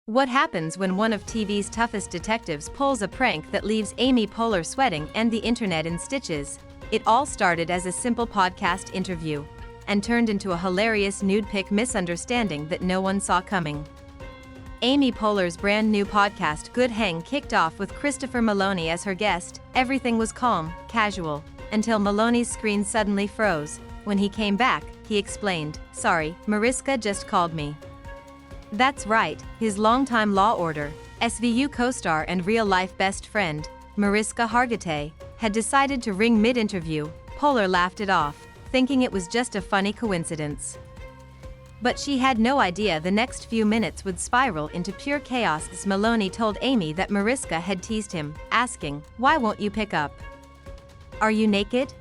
What happens when one of TV's toughest detectives pulls a prank that leaves Amy Poehler sweating and the internet in stitches? It all started as a simple podcast interview and turned into a hilarious nude pic misunderstanding that no one saw coming. Amy Poehler's brand new podcast Good Hang kicked off with Christopher Meloni as her guest. Everything was calm, casual, until Meloni's screen suddenly froze. When he came back, he explained, "Sorry, Mariska just called me." That's right, his longtime Law Order, SVU co-star and real-life best friend, Mariska Hargitay, had decided to ring mid-interview. Poehler laughed it off, thinking it was just a funny coincidence. But she had no idea the next few minutes would spiral into pure chaos as Meloni told Amy that Mariska had teased him, asking, "Why won't you pick up? Are you naked?"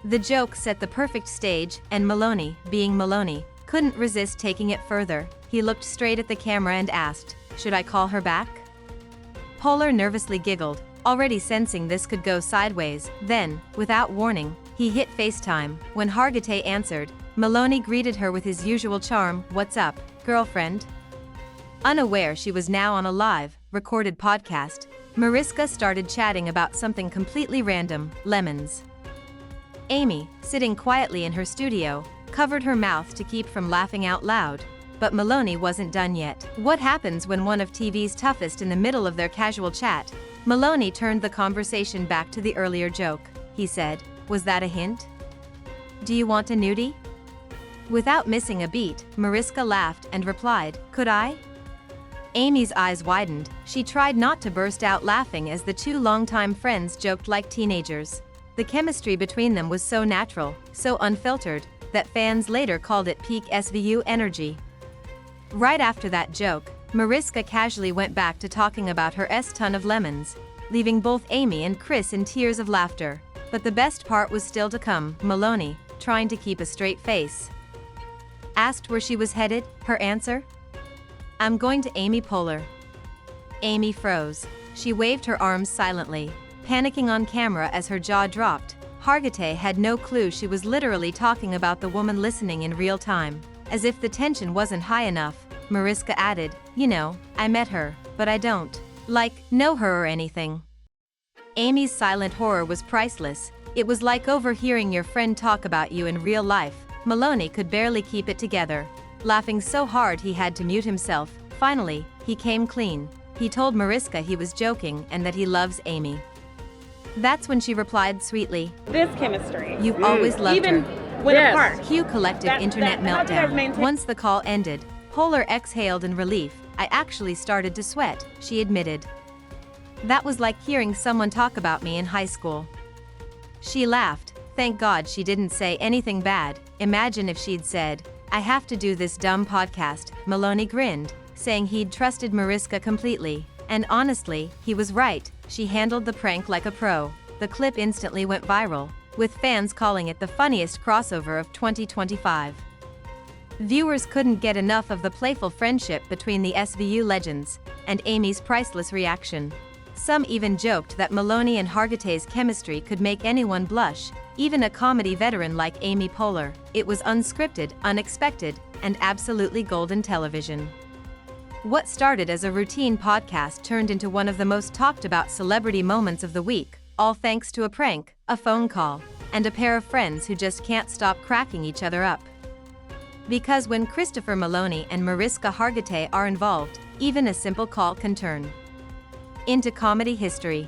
The joke set the perfect stage, and Meloni, being Meloni, couldn't resist taking it further. He looked straight at the camera and asked, "Should I call her back?" Poehler nervously giggled, already sensing this could go sideways. Then, without warning, he hit FaceTime. When Hargitay answered, Meloni greeted her with his usual charm, "What's up, girlfriend?" Unaware she was now on a live, recorded podcast, Mariska started chatting about something completely random: lemons. Amy, sitting quietly in her studio, covered her mouth to keep from laughing out loud. But Meloni wasn't done yet. What happens when one of TV's toughest in the middle of their casual chat? Meloni turned the conversation back to the earlier joke. He said, "Was that a hint? Do you want a nudie?" Without missing a beat, Mariska laughed and replied, "Could I?" Amy's eyes widened. She tried not to burst out laughing as the two longtime friends joked like teenagers. The chemistry between them was so natural, so unfiltered, that fans later called it peak SVU energy. Right after that joke, Mariska casually went back to talking about her ton of lemons, leaving both Amy and Chris in tears of laughter. But the best part was still to come. Meloni, trying to keep a straight face, asked where she was headed. Her answer? "I'm going to Amy Poehler." Amy froze. She waved her arms silently, panicking on camera as her jaw dropped. Hargitay had no clue she was literally talking about the woman listening in real time. As if the tension wasn't high enough, Mariska added, "You know, I met her, but I don't, know her or anything." Amy's silent horror was priceless. It was like overhearing your friend talk about you in real life. Meloni could barely keep it together, laughing so hard he had to mute himself. Finally, he came clean. He told Mariska he was joking and that he loves Amy. That's when she replied sweetly, "This chemistry. You've always loved Even her." when apart. Cue collective internet how did I meltdown. maintain- Once the call ended, Poehler exhaled in relief. "I actually started to sweat," she admitted. "That was like hearing someone talk about me in high school." She laughed. Thank God she didn't say anything bad. Imagine if she'd said, "I have to do this dumb podcast." Meloni grinned, saying he'd trusted Mariska completely. And honestly, he was right. She handled the prank like a pro. The clip instantly went viral, with fans calling it the funniest crossover of 2025. Viewers couldn't get enough of the playful friendship between the SVU legends, and Amy's priceless reaction. Some even joked that Meloni and Hargitay's chemistry could make anyone blush, even a comedy veteran like Amy Poehler. It was unscripted, unexpected, and absolutely golden television. What started as a routine podcast turned into one of the most talked about celebrity moments of the week, all thanks to a prank, a phone call, and a pair of friends who just can't stop cracking each other up. Because when Christopher Meloni and Mariska Hargitay are involved, even a simple call can turn into comedy history.